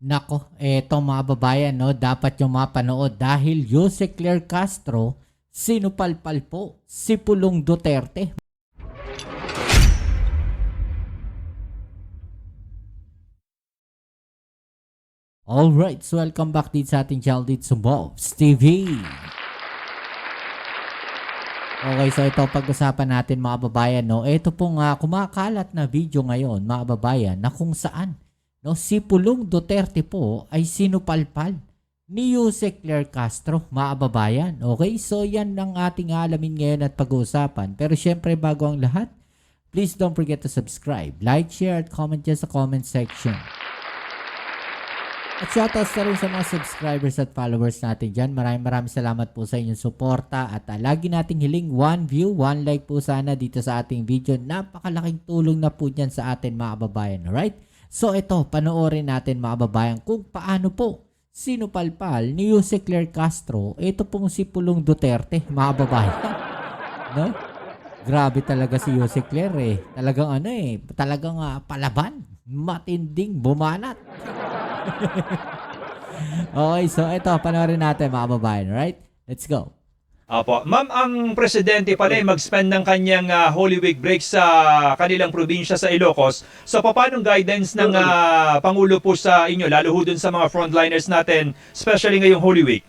Nako, eto mga babayan, no, dapat yung mapanood dahil Jose Claire Castro, sinupalpal po si Pulong Duterte. Alright, so welcome back dito sa ating channel dito sa Bobs TV. Okay, so ito pag-usapan natin mga babayan, no. Ito pong kumakalat na video ngayon mga babayan na kung saan no, si Pulong Duterte po ay sinupalpal ni Jose Claire Castro mga babayan. Okay, so yan ang ating alamin ngayon at pag-uusapan. Pero syempre bago ang lahat, please don't forget to subscribe, like, share at comment dyan sa comment section. At shoutouts na rin sa mga subscribers at followers natin dyan. Maraming salamat po sa inyong suporta. At lagi nating hiling 1 view, 1 like po sana dito sa ating video. Napakalaking tulong na po dyan sa atin mga babayan. Alright? So ito, panoorin natin mga babayan kung paano po sinupalpal ni Jose Claire Castro. Ito pong si Pulong Duterte mga babayan. No? Grabe talaga si Jose Claire eh. Talagang talagang palaban. Matinding bumanat. Okay, so ito, panoorin natin mga babayan, right? Let's go. Opo. Ma'am, ang presidente pala ay mag-spend ng kanyang Holy Week break sa kanilang probinsya sa Ilocos. So, paano guidance ng Pangulo po sa inyo, lalo ho dun sa mga frontliners natin, especially ngayong Holy Week?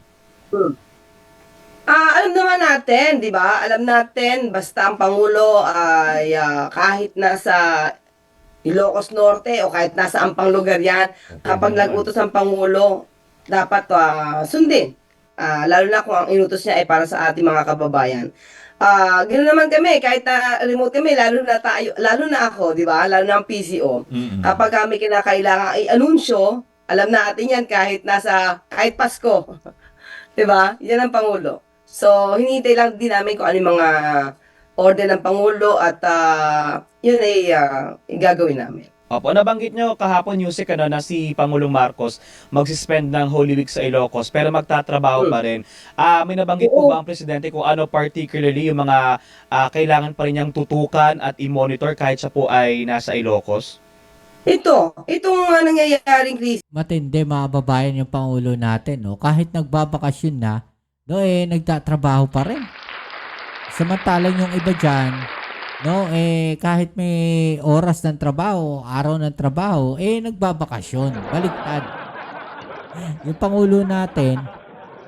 Alam naman natin, di ba? Alam natin, basta ang Pangulo ay kahit nasa Ilocos Norte o kahit nasa ampang lugar yan, kapag nag-utos ang Pangulo, dapat sundin. Lalo na kung ang inutos niya ay para sa ating mga kababayan. Ganoon naman kami, kahit na remote kami, lalo na tayo, lalo na ako, di ba? Lalo na ang PCO. Kapag kami kinakailangan i-anunsyo, alam natin yan kahit kahit Pasko. Di ba? Yan ang Pangulo. So, hinihintay lang din namin kung ano yung mga order ng Pangulo at yun ay gagawin namin. Opo, nabanggit nyo kahapon, Yusek, na si Pangulong Marcos magsispend ng Holy Week sa Ilocos pero magtatrabaho pa rin. May nabanggit po ba ang presidente kung ano particularly yung mga kailangan pa rin niyang tutukan at i-monitor kahit siya po ay nasa Ilocos? Itong nangyayaring krisis. Matindi mga babayan yung Pangulo natin, no? Kahit nagbabakasyon na, no, nagtatrabaho pa rin. Samantalang yung iba dyan, no, kahit may oras ng trabaho, araw ng trabaho, nagbabakasyon. Baliktad. Yung Pangulo natin,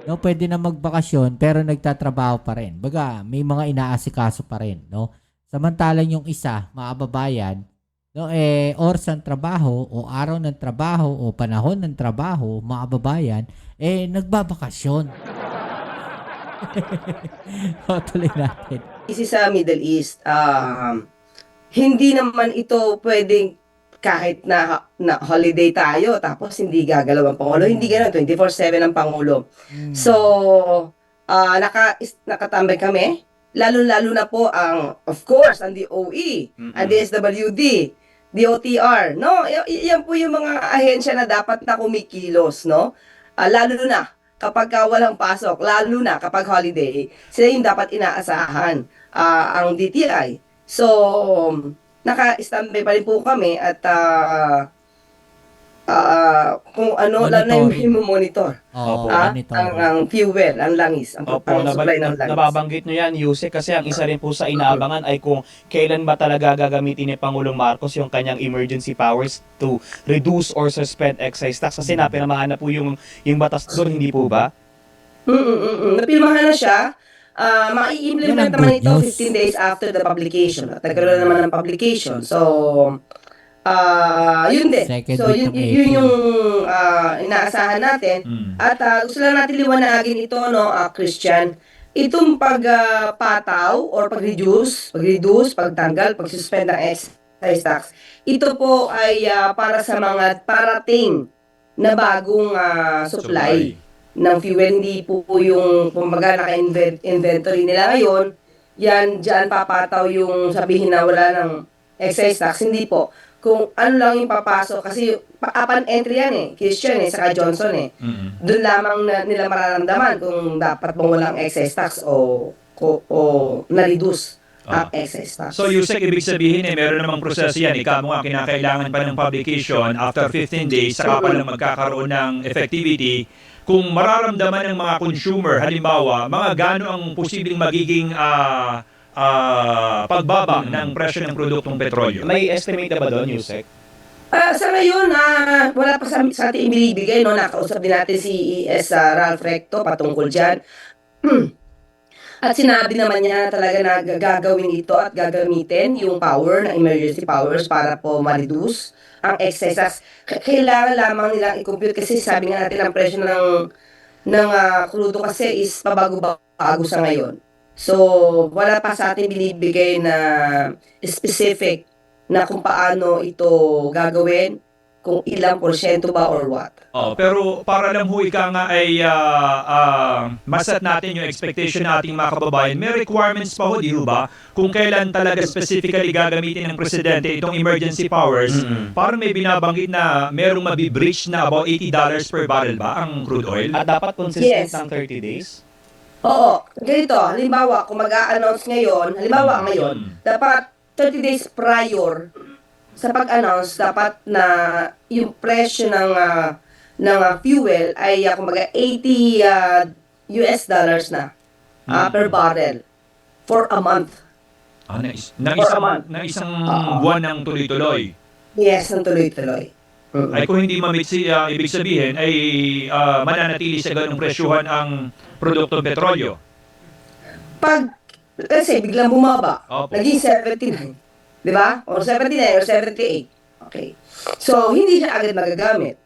no, pwede na magbakasyon pero nagtatrabaho pa rin. Baga, may mga inaasikaso pa rin, no. Samantalang yung isa, mga babayan, no, oras ng trabaho o araw ng trabaho o panahon ng trabaho, mga babayan, nagbabakasyon. Tuloy natin. Sa Middle East, hindi naman ito pwedeng kahit na holiday tayo tapos hindi gagalaw ang Pangulo. Hindi ganun, 24/7 ang Pangulo. So, nakatambay kami, lalo-lalo na po of course, ang DOE, ang DSWD, DOTR, no? Yan po yung mga ahensya na dapat na kumikilos, no? Lalo na kapag walang pasok, lalo na kapag holiday, sila yung dapat inaasahan, ang DTI. So, naka-standby pa rin po kami at kung ano lang na yung monitor. Oo, Ang fuel, ang langis, ang supply ng langis. Nababanggit nyo yan, Yusek, kasi ang isa rin po sa inaabangan ay kung kailan ba talaga gagamitin ni Pangulong Marcos yung kanyang emergency powers to reduce or suspend excise tax. Kasi napirmahan na po yung batas doon, hindi po ba? Napirmahan na siya. Mai-implement naman ito 15 days after the publication. Nagkaroon naman ng publication. So, yun din. So, yun yung inaasahan natin. At gusto lang natin liwanagin ito, no, Christian. Itong pagpataw or pag-reduce, pagtanggal, pag-suspend ng excise tax, ito po ay para sa mga parating na bagong supply ng fuel. Hindi po yung kumbaga naka-inventory nila ngayon, dyan papataw yung sabihin na wala ng excise tax. Hindi po. Kung ano lang yung papasok, kasi upon entry yan Christian saka Johnson Doon lamang nila mararamdaman kung dapat bang walang excise tax o na-reduce ang excise tax. So, Yusek, ibig sabihin meron namang proseso yan. Ika mo nga, kinakailangan pa ng publication after 15 days, saka pa lang magkakaroon ng effectivity. Kung mararamdaman ng mga consumer, halimbawa, mga gano ang posibleng magiging pagbaba ng presyo ng produktong petrolyo. May estimate na ba doon, Yusek? Sa ngayon, wala pa sa ating ibinibigay, no? Nakausap din natin si ES Ralph Recto patungkol dyan. At sinabi naman niya talaga na gagawin ito at gagamitin yung power, ng emergency powers para po ma-reduce ang excess tax. Kailangan lamang nilang i-compute kasi sabi nga natin ang presyo ng krudo kasi is pabago-bago sa ngayon. So, wala pa sa atin binibigay na specific na kung paano ito gagawin, kung ilang porsyento ba or what. Pero para lang ho ika nga ay maset natin yung expectation nating mga kababayan, may requirements pa ho, di ho ba? Kung kailan talaga specifically gagamitin ng presidente itong emergency powers, parang may binabanggit na merong mabibreach na about $80 per barrel ba ang crude oil? At dapat consistent Yes. ng 30 days? Oo, ganito, halimbawa, kung mag-a-announce ngayon, dapat 30 days prior sa pag-announce, dapat na yung presyo ng fuel ay kumbaga $80 na per barrel for a month. Na isang buwan ng tuloy-tuloy. Yes, ng tuloy-tuloy. Ay kung hindi ma-meet ibig sabihin ay mananatili sa ganung presyuhan ang produktong petrolyo. Kasi biglang bumaba, Opo. naging 79. Di ba? Or 79 or 78. Okay. So, hindi siya agad magagamit.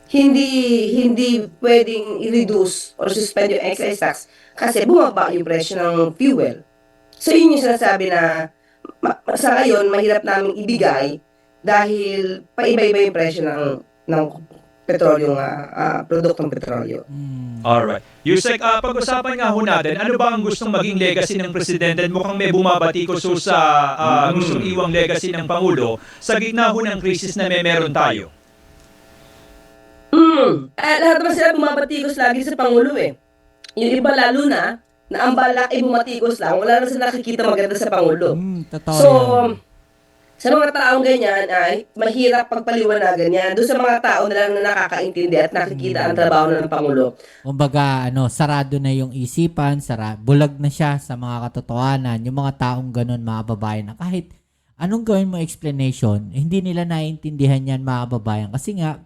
Hindi pwedeng i-reduce or suspend yung excise tax kasi bumaba yung presyo ng fuel. So, yun yung sinasabi na sa ngayon, mahirap namin ibigay dahil paiba-iba yung presyo ng petrolyo produktong petrolyo. Alright. Yusek, pag-usapan nga ho natin, ano ba ang gustong maging legacy ng presidente? Mukhang may bumabatikos ho sa gustong iwang legacy ng Pangulo sa gitna ho ng krisis na meron tayo. Lahat naman sila bumabatikos lagi sa Pangulo eh. Yung iba lalo na ang balak ay bumatikos lang, wala na sila nakikita maganda sa Pangulo. Totoo So, yan. sa mga taong ganyan, ay mahirap pagpaliwanagan yan. Doon sa mga tao na lang na nakakaintindi at nakikita ang trabaho ng Pangulo. Kumbaga, sarado na yung isipan, bulag na siya sa mga katotohanan. Yung mga taong ganun, mga babayan, na kahit anong gawin mo explanation, hindi nila naiintindihan yan, mga babayan. Kasi nga,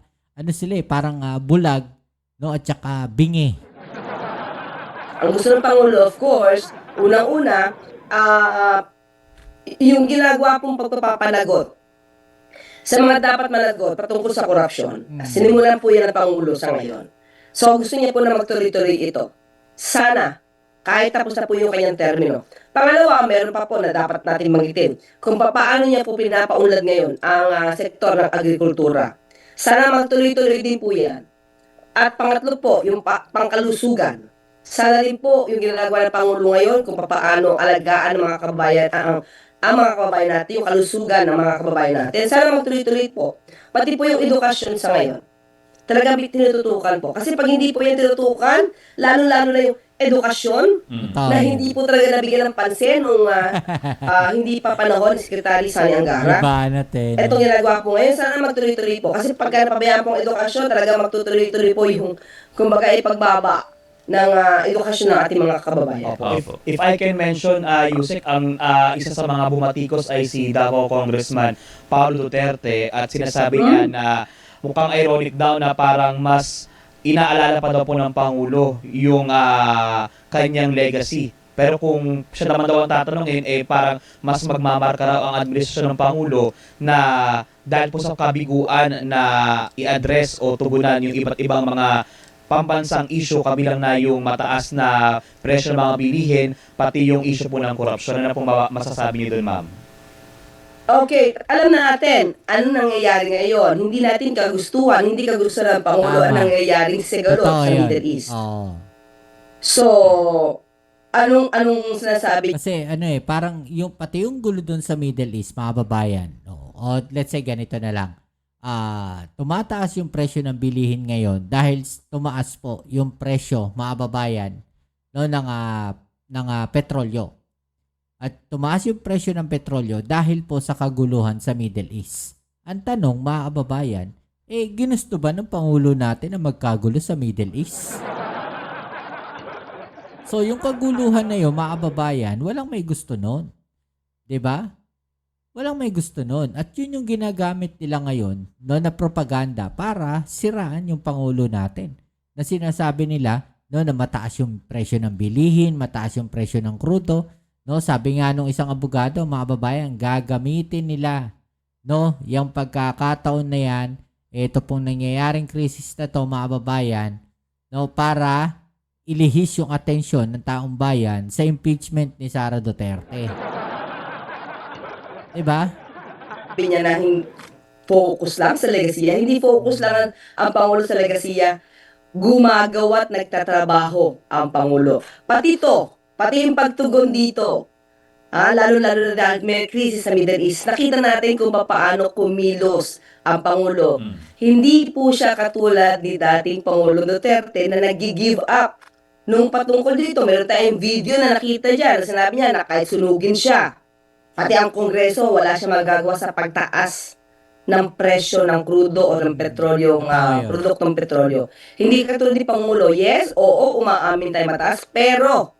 sila parang bulag, no, at saka bingi. Ang gusto ng Pangulo, of course, unang-una, yung ginagawa pong pagpapanagot sa mga dapat managot patungkol sa korupsyon. Sinimulan po yan ng Pangulo sa ngayon. So, gusto niya po na magtuloy-tuloy ito. Sana, kahit tapos na po yung kanyang termino. Pangalawa, meron pa po na dapat natin mangitin kung paano niya po pinapaunlad ngayon ang sektor ng agrikultura. Sana magtuloy-tuloy din po yan. At pangatlo po, yung pangkalusugan. Sana rin po yung ginagawa ng Pangulo ngayon kung paano alagaan ng mga kababayan, ang mga kababayan natin, yung kalusugan ng mga kababayan natin. Sana magtuloy-tuloy po. Pati po yung edukasyon sa ngayon. Talagang tinututukan po. Kasi pag hindi po yan tinutukan, lalo-lalo na yung edukasyon, na hindi po talaga nabigyan ng pansin nung hindi pa panahon ni Secretary Sani Angara. Iba natin. Etong ginagawa po ngayon, sana magtuloy-tuloy po. Kasi pagka napabayaan pong edukasyon, talaga magtutuloy-tuloy po yung, kumbaga, ipagbaba ng edukasyon ng ating mga kababayan. Opo. If I can mention, Yusek, ang isa sa mga bumatikos ay si Davao Congressman Paulo Duterte at sinasabi niya na mukhang ironic daw na parang mas inaalala pa daw po ng Pangulo yung kanyang legacy. Pero kung siya naman daw ang tatanungin, parang mas magmamarka raw ang administrasyon ng Pangulo na dahil po sa kabiguan na i-address o tugunan yung iba't ibang mga pambansang issue, kabilang na yung mataas na presyo ng mga bilihin, pati yung issue po ng korupsyon. Ano na pong masasabi niyo doon, ma'am? Okay, alam na natin ano nangyayari ngayon. Hindi natin kagustuhan, hindi kagustuhan ng Pangulo ang nangyayari sa Siguro sa Middle East. So, anong sinasabi? Kasi parang pati yung gulo dun sa Middle East, mga babayan. O let's say ganito na lang. Tumataas yung presyo ng bilihin ngayon dahil tumaas po yung presyo, mga babayan, no, ng petrolyo. at tumaas yung presyo ng petrolyo dahil po sa kaguluhan sa Middle East. Ang tanong, mga kababayan, ginusto ba ng Pangulo natin na magkagulo sa Middle East? So, yung kaguluhan na yun, mga kababayan, walang may gusto nun. 'Di ba? Walang may gusto nun. At yun yung ginagamit nila ngayon no, na propaganda para siraan yung Pangulo natin. Na sinasabi nila no, na mataas yung presyo ng bilihin, mataas yung presyo ng krudo. No, sabi nga nung isang abogado, mga babayan, gagamitin nila no, yung pagkakataon na yan, ito pong nangyayaring krisis na to, mga babayan, no, para ilihis yung atensyon ng taong bayan sa impeachment ni Sara Duterte. Diba? Sabi niya na focus lang sa legasiya. Hindi focus lang ang Pangulo sa legasiya. Gumagawa at nagtatrabaho ang Pangulo. Pati yung pagtugon dito, lalo-lalo na dahil may krisis sa Middle East, nakita natin kung paano kumilos ang Pangulo. Hindi po siya katulad ni dating Pangulo Duterte na nag-give up. Nung patungkol dito, meron tayong video na nakita dyan. Sinabi niya na kahit sunugin siya, pati ang Kongreso, wala siya magagawa sa pagtaas ng presyo ng krudo o ng petrolyong produktong petrolyo. Hindi katulad ni Pangulo, yes, oo, umaamin tayo mataas, pero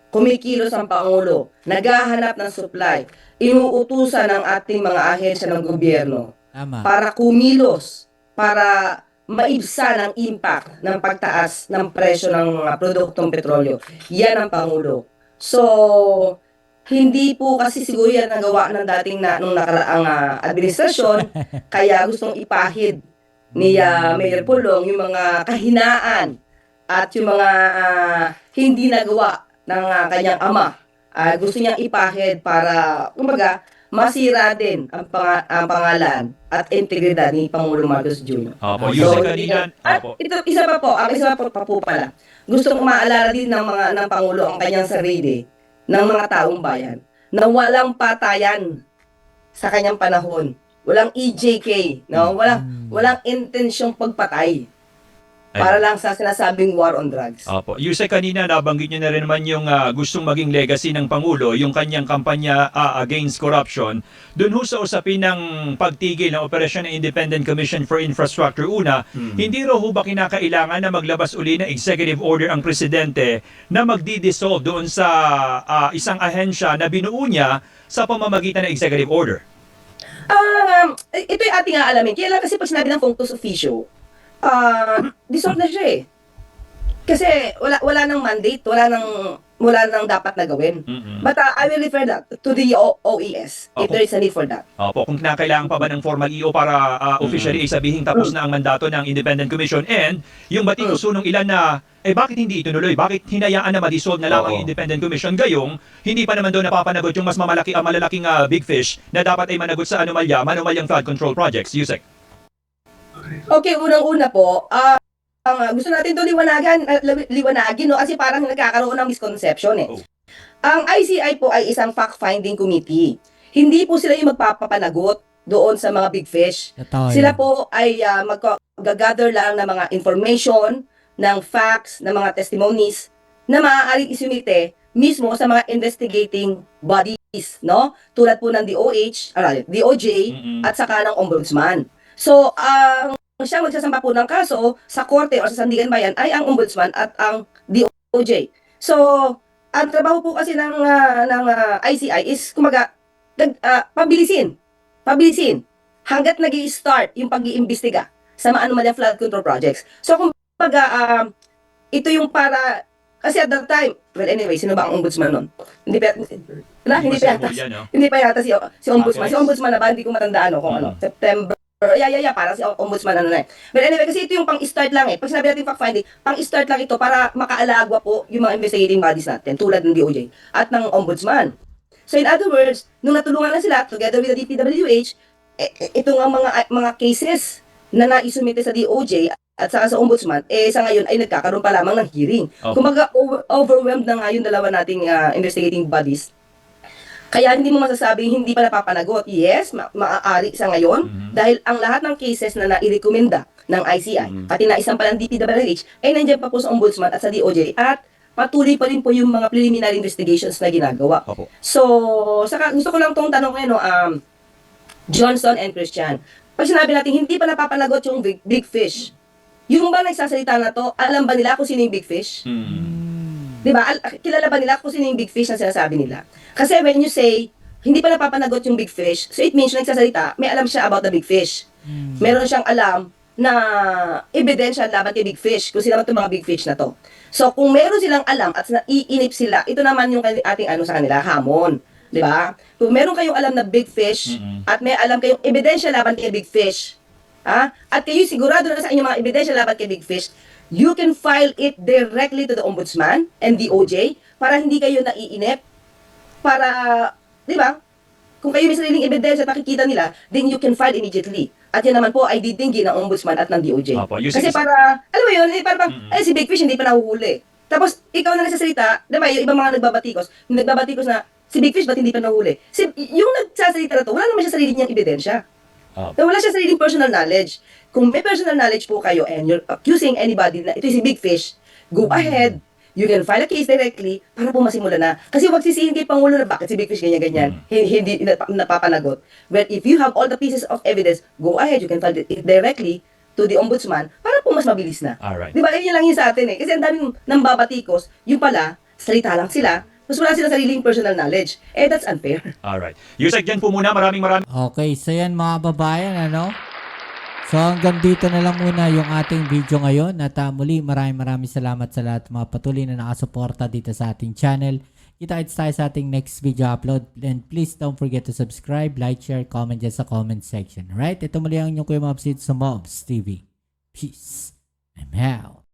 kumikilos ang Pangulo, naghahanap ng supply, inuutusan ng ating mga ahensya ng gobyerno Tama. para kumilos, para maibsan ang impact ng pagtaas ng presyo ng produktong petrolyo. Yan ang Pangulo. So, hindi po kasi siguro yan nagawa ng dating nung nakaraang administrasyon, kaya gustong ipahid ni Mayor Pulong yung mga kahinaan at yung mga hindi nagawa ng kanyang ama. Gusto niyang ipahid para, kumbaga, masira din ang pangalan at integridad ni Pangulong Marcos Jr. Opo, So, Yusek kanina. at Opo. ito, isa pa po pala. Gustong maalala din ng Pangulo ang kanyang sarili ng mga taong bayan na walang patayan sa kanyang panahon. Walang EJK, no? Walang intensyong pagpatay. Para lang sa sinasabing war on drugs. Opo. Yusek, kanina nabanggit niyo na rin naman yung gustong maging legacy ng Pangulo, yung kanyang kampanya against corruption. Doon ho sa usapin ng pagtigil ng operasyon ng Independent Commission for Infrastructure. Una, hindi raw ho ba kinakailangan na maglabas uli ng executive order ang presidente na magdi-dissolve doon sa isang ahensya na binuo niya sa pamamagitan ng executive order? Ito yung ating aalamin. Kaya lang kasi pag sinabi ng functus officio, dissolve na siya eh. Kasi wala nang mandate, wala nang dapat na gawin. But I will refer that to the OES if there is a need for that. Opo, kung kinakailangan pa ba ng formal EO para officially sabihin tapos na ang mandato ng Independent Commission, and yung batikuso nung ilan na bakit hindi itunuloy? Bakit hinayaan na ma-dissolve na lang ang Independent Commission? Gayong, hindi pa naman doon napapanagot yung mas malalaking big fish na dapat ay managot sa manumalyang flood control projects. Yusek. Okay, unang-una po, gusto natin ito liwanagin, no? Kasi parang nagkakaroon ng misconception eh. Ang ICI po ay isang fact-finding committee. Hindi po sila yung magpapapanagot doon sa mga big fish. Sila po ay mag-gather lang ng mga information, ng facts, ng mga testimonies na maaaring isumite mismo sa mga investigating bodies, no? Tulad po ng DOJ at saka ng Ombudsman. So, ang siyang magsasampa po ng kaso sa korte o sa sandigan bayan ay ang Ombudsman at ang DOJ. So, ang trabaho po kasi ng ICI is, kumaga, pabilisin hanggat nag-i-start yung pag-iimbestiga sa mga anomalyang flood control projects. So, kumbaga, ito yung para, kasi at that time, well anyway, sino ba ang Ombudsman nun? Hindi pa yata si Ombudsman. Si Ombudsman na ba, hindi ko matandaan kung September. Para si Ombudsman na eh. But anyway, kasi ito yung pang-start lang eh. Pag sinabi natin fact-finding, pang-start lang ito para makaalagwa po yung mga investigating bodies natin, tulad ng DOJ at ng Ombudsman. So in other words, nung natulungan na sila, together with the DPWH, ito nga mga cases na naisumite sa DOJ at saka sa Ombudsman, sa ngayon ay nagkakaroon pa lamang ng hearing. Kumbaga, overwhelmed na nga yung dalawa nating investigating bodies. Kaya hindi mo masasabing hindi pa napapanagot. Yes, maaari sa ngayon dahil ang lahat ng cases na nairekomenda ng ICI, pati na isang palang DPWH, ay nandiyan pa po sa Ombudsman at sa DOJ at patuloy pa rin po yung mga preliminary investigations na ginagawa. Opo. So, saka gusto ko lang tong tanong ngayon, Johnson and Christian. Pag sinabi natin, hindi pa napapanagot yung big fish. Yung ba nagsasalita na to, alam ba nila kung sino yung big fish? Di ba? Kilala ba nila kung sino yung big fish na sinasabi nila? Kasi when you say, hindi pa napapanagot yung big fish, so it means yung nagsasalita, may alam siya about the big fish. Meron siyang alam na ebidensya laban kay big fish, kung sino naman itong mga big fish na to. So, kung meron silang alam at naiinip sila, ito naman yung ating sa kanila, hamon. Di ba? Kung meron kayong alam na big fish, at may alam kayong ebidensya laban kay big fish, at kayo sigurado na sa inyong mga ebidensya laban kay big fish, you can file it directly to the Ombudsman and DOJ para hindi kayo naiinip, para, di ba? Kung kayo may sariling ebidensya at makikita nila, then you can file immediately. At yan naman po ay didinggin ng Ombudsman at ng DOJ. Opo, Kasi para, alam mo yun, parang, si Big Fish hindi pa nahuhuli. Tapos, ikaw na nagsasalita, diba, yung ibang mga nagbabatikos na, si Big Fish ba't hindi pa nahuhuli? Yung nagsasalita na to, wala naman siya sarili niyang ebidensya. Wala siya sariling personal knowledge. Kung may personal knowledge po kayo and you're accusing anybody na ito si Big Fish, go ahead, you can file a case directly para po masimula na. Kasi huwag sisihin kay Pangulo na bakit si Big Fish ganyan-ganyan, hindi napapanagot. But if you have all the pieces of evidence, go ahead, you can file it directly to the Ombudsman para po mas mabilis na. Alright. Di ba, yun lang yun sa atin eh. Kasi ang daming nambabatikos, yung pala, salita lang sila, mas wala silang sariling personal knowledge. That's unfair. Alright. Yusek, dyan po muna. Maraming Okay, so yan mga babayan, ano? So hanggang dito na lang muna yung ating video ngayon at muli maraming salamat sa lahat mga patuloy na nakasuporta dito sa ating channel. Kita-kits tayo sa ating next video upload and please don't forget to subscribe, like, share, comment dyan sa comment section. Alright, ito muli ang inyong Kuya Mobs dito sa Mobs TV. Peace. I'm out.